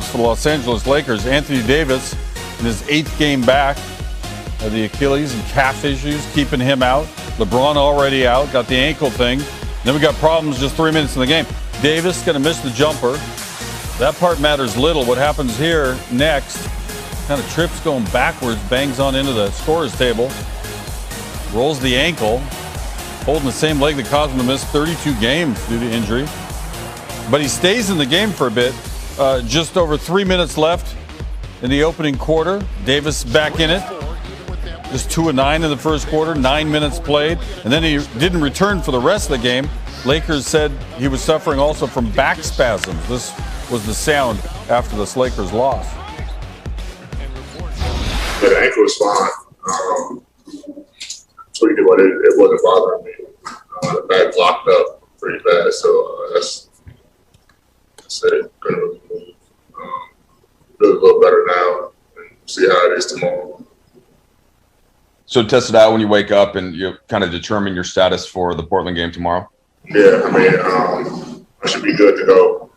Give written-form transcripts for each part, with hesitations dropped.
for the Los Angeles Lakers. Anthony Davis, in his 8th game back, the Achilles and calf issues keeping him out. LeBron already out, got the ankle thing. Then we got problems just 3 minutes in the game. Davis going to miss the jumper. That part matters little. What happens here next, kind of trips going backwards, bangs on into the scorer's table, rolls the ankle, holding the same leg that caused him to miss 32 games due to injury. But he stays in the game for a bit. Just over 3 minutes left in the opening quarter. Davis back in it. Just 2 of 9 in the first quarter, 9 minutes played. And then he didn't return for the rest of the game. Lakers said he was suffering also from back spasms. This was the sound after this Lakers loss. Yeah, the ankle was fine. Tweaked it, but it wasn't bothering me. The back locked up pretty bad, so that's it. Couldn't really move. Feels a little better now, and see how it is tomorrow. So test it out when you wake up, and you kind of determine your status for the Portland game tomorrow. Yeah, I mean, I should be good to go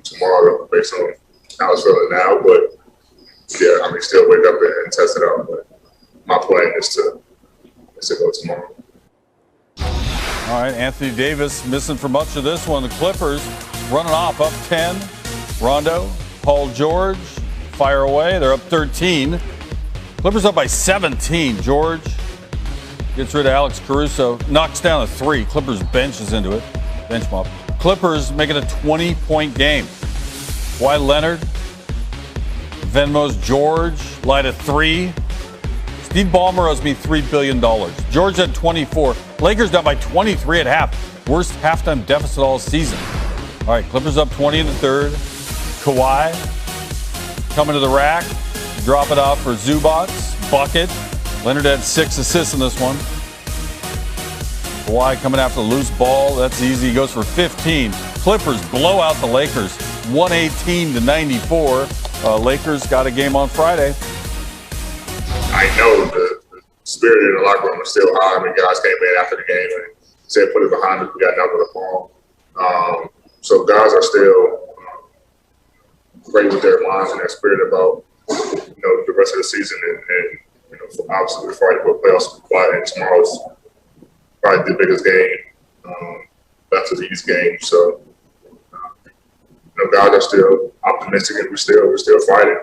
tomorrow based on how it's feeling now. But yeah, I mean, still wake up and test it out. But my plan is to go tomorrow. All right, Anthony Davis missing for much of this one. The Clippers running off up 10. Rondo, Paul George, fire away. They're up 13. Clippers up by 17. George gets rid of Alex Caruso, knocks down a 3. Clippers benches into it. Bench mob. Clippers making a 20-point game. Kawhi Leonard, Venmo's George, light a 3. Steve Ballmer owes me $3 billion. George had 24. Lakers down by 23 at half. Worst halftime deficit all season. All right, Clippers up 20 in the third. Kawhi coming to the rack. Drop it off for Zubac. Bucket. Leonard had 6 assists in this one. Kawhi coming after the loose ball. That's easy. He goes for 15. Clippers blow out the Lakers. 118-94. Lakers got a game on Friday. I know the spirit in the locker room is still high. I mean, guys came in after the game and said, put it behind us. We got nothing to fall. So guys are still great with their minds and their spirit about, the rest of the season and obviously we're fighting for playoffs quiet, and tomorrow's probably the biggest game after these games. So, guys are still optimistic and we're still fighting.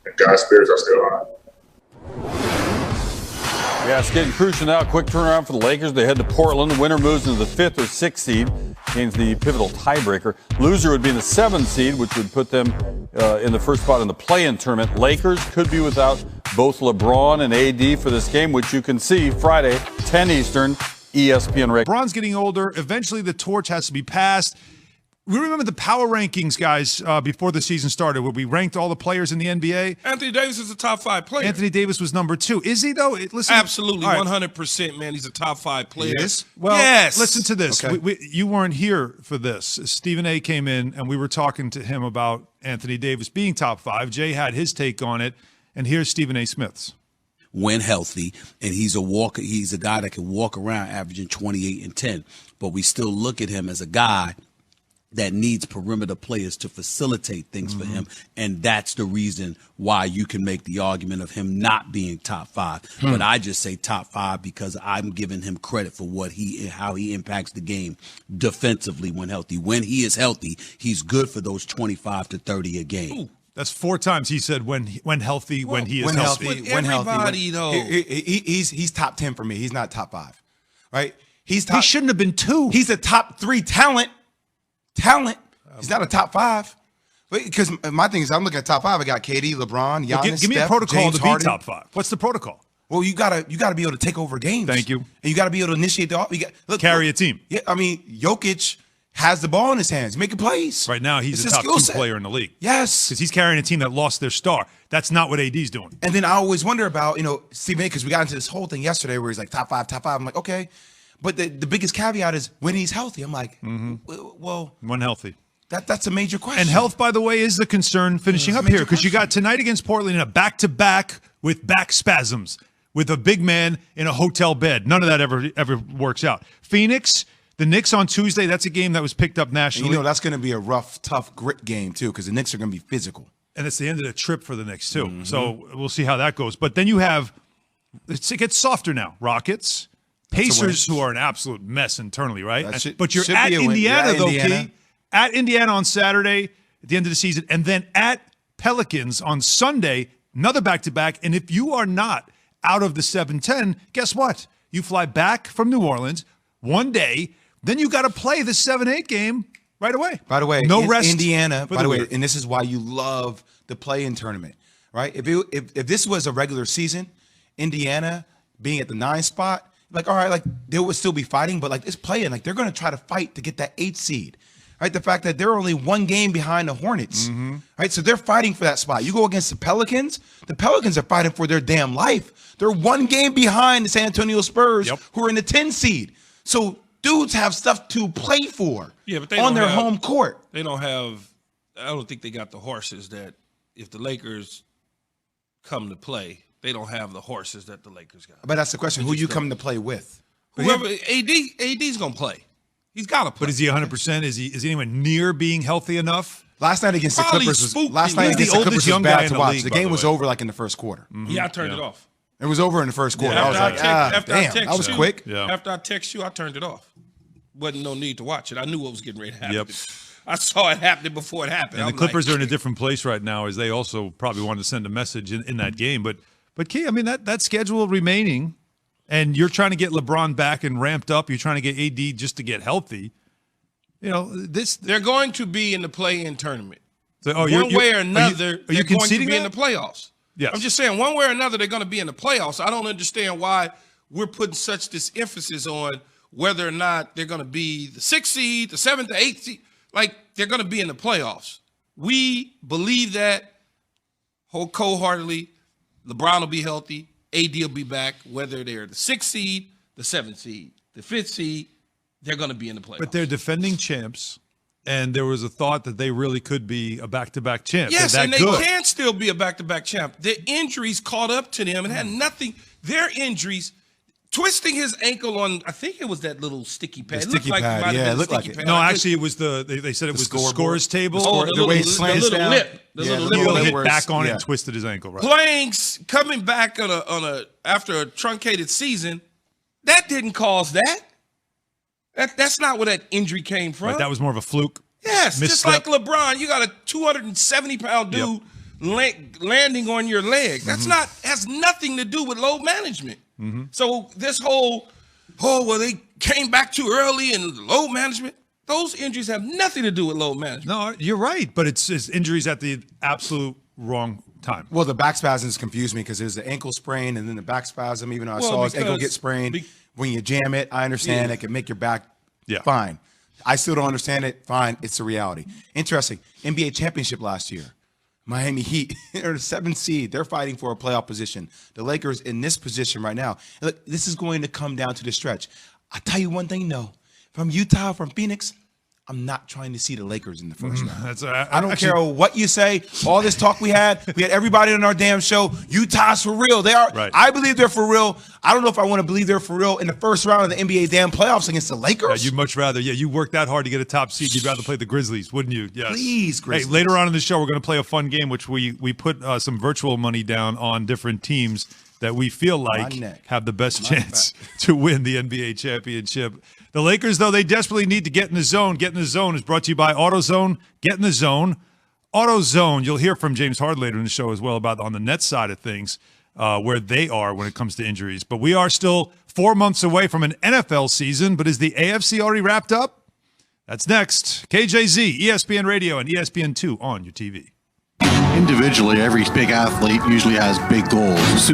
And guys' spirits are still high. Yeah, it's getting crucial now. Quick turnaround for the Lakers. They head to Portland. The winner moves into the 5th or 6th seed, gains the pivotal tiebreaker. Loser would be in the 7th seed, which would put them in the first spot in the play-in tournament. Lakers could be without both LeBron and AD for this game, which you can see Friday, 10 Eastern, ESPN Radio. LeBron's getting older. Eventually, the torch has to be passed. We remember the power rankings, guys, before the season started, where we ranked all the players in the NBA. Anthony Davis is a top 5 player. Anthony Davis was number 2. Is he, though? Listen, absolutely, right. 100%, man. He's a top 5 player. Yes. Well, yes. Listen to this. Okay. You weren't here for this. Stephen A. came in, and we were talking to him about Anthony Davis being top 5. Jay had his take on it, and here's Stephen A. Smith's. When healthy, and he's a guy that can walk around averaging 28 and 10, but we still look at him as a guy that needs perimeter players to facilitate things for him. And that's the reason why you can make the argument of him not being top 5. But I just say top 5 because I'm giving him credit for how he impacts the game defensively when healthy. When he is healthy, he's good for those 25 to 30 a game. Ooh. That's 4 times he said when healthy, when he is healthy. When everybody, though. He's top 10 for me. He's not top 5, right? He shouldn't have been 2. He's a top 3 talent. He's not a top 5. Because my thing is, I'm looking at top 5. I got KD, LeBron, Giannis, give me Steph, a protocol James to be Harden. top 5. What's the protocol? Well, you gotta be able to take over games. Thank you. And you gotta be able to initiate carry a team. Yeah, I mean, Jokic has the ball in his hands, making plays. Right now, he's a top 2 player in the league. Yes, because he's carrying a team that lost their star. That's not what AD's doing. And then I always wonder about Stephen A. because we got into this whole thing yesterday where he's like top 5. I'm like, okay, but the biggest caveat is when he's healthy. I'm like, well, when healthy. That's a major question. And health, by the way, is the concern finishing up here because you got tonight against Portland in a back-to-back with back spasms with a big man in a hotel bed. None of that ever works out. Phoenix, The Knicks on Tuesday, that's a game that was picked up And nationally. you know that's going to be a rough, tough grit game too, because the Knicks are going to be physical. And it's the end of the trip for the Knicks, too. So we'll see how that goes. But then you have, it gets softer now. Rockets, Pacers, who are an absolute mess internally, right? But you're at Indiana, though, Key. At Indiana on Saturday at the end of the season, and then at Pelicans on Sunday, another back-to-back. And if you are not out of the 7-10, guess what? You fly back from New Orleans one day, then you got to play the 7-8 game right away. By the way, no rest. Indiana. By the way, and this is why you love the play-in tournament, right? If this was a regular season, Indiana being at the 9 spot, like all right, like they would still be fighting, but like it's play-in, like they're going to try to fight to get that 8 seed, right? The fact that they're only 1 game behind the Hornets, right? So they're fighting for that spot. You go against the Pelicans are fighting for their damn life. They're 1 game behind the San Antonio Spurs, who are in the 10 seed. So dudes have stuff to play for but they on their home court. They don't have – I don't think they got the horses that if the Lakers come to play, they don't have the horses that the Lakers got. But that's the question. Who you come to play with? Whoever AD's going to play. He's got to play. But is he 100%? Is he anyone near being healthy enough? Last night against Probably the Clippers spooky. was last night He's against the the oldest Clippers young was guy bad in to the watch. league, The by game the was way. over like in the first quarter. Yeah, I turned it off. It was over in the first quarter. Yeah, I was like, damn, that was quick. Yeah. After I text you, I turned it off. Wasn't no need to watch it. I knew what was getting ready to happen. Yep. I saw it happening before it happened. And the Clippers are in a different place right now, as they also probably wanted to send a message in that game. But Key, I mean, that schedule remaining, and you're trying to get LeBron back and ramped up. You're trying to get AD just to get healthy. You know, they're going to be in the play-in tournament. So, one way or another, are you they're going to conceding be in that? the playoffs. Yes. I'm just saying, one way or another, they're going to be in the playoffs. I don't understand why we're putting such this emphasis on whether or not they're going to be the 6th seed, the 7th, the 8th seed. Like, they're going to be in the playoffs. We believe that wholeheartedly. LeBron will be healthy. AD will be back. Whether they're the 6th seed, the 7th seed, the 5th seed, they're going to be in the playoffs. But they're defending champs, and there was a thought that they really could be a back-to-back champ. Yes, and they can still be a back-to-back champ. Their injuries caught up to them and had nothing. Their injuries, twisting his ankle on, I think it was that little sticky pad. The sticky pad, yeah, it looked like it. No, actually, it was they said it was the scorer's table. The way it slants down. The little lip. He hit back on it and twisted his ankle. Right. Coming back after a truncated season, that didn't cause that. That's not where that injury came from. Right, that was more of a fluke. Yes, misstep. just like LeBron, you got a 270-pound dude landing on your leg. That's has nothing to do with load management. So this whole, they came back too early and load management. Those injuries have nothing to do with load management. No, you're right, but it's injuries at the absolute wrong time. Well, the back spasms confused me because there's the ankle sprain and then the back spasm. Even though I saw his ankle get sprained, when you jam it, I understand it can make your back fine. I still don't understand it. Fine, it's a reality. Interesting. NBA championship last year. Miami Heat are the 7th seed. They're fighting for a playoff position. The Lakers in this position right now. Look, this is going to come down to the stretch. I'll tell you one thing, though. From Utah, from Phoenix, I'm not trying to see the Lakers in the first round. I don't care what you say. All this talk we had everybody on our damn show. Utah's for real. They are. Right. I believe they're for real. I don't know if I want to believe they're for real in the first round of the NBA damn playoffs against the Lakers. Yeah, you'd much rather. Yeah, you worked that hard to get a top seed. You'd rather play the Grizzlies, wouldn't you? Yes. Please, Grizzlies. Hey, later on in the show, we're going to play a fun game, which we put some virtual money down on different teams that we feel like have the best chance to win the NBA championship. The Lakers, though, they desperately need to get in the zone. Get in the zone is brought to you by AutoZone. Get in the zone. AutoZone, you'll hear from James Hard later in the show as well about on the Nets side of things, where they are when it comes to injuries. But we are still 4 months away from an NFL season. But is the AFC already wrapped up? That's next. KJZ, ESPN Radio, and ESPN2 on your TV. Individually, every big athlete usually has big goals.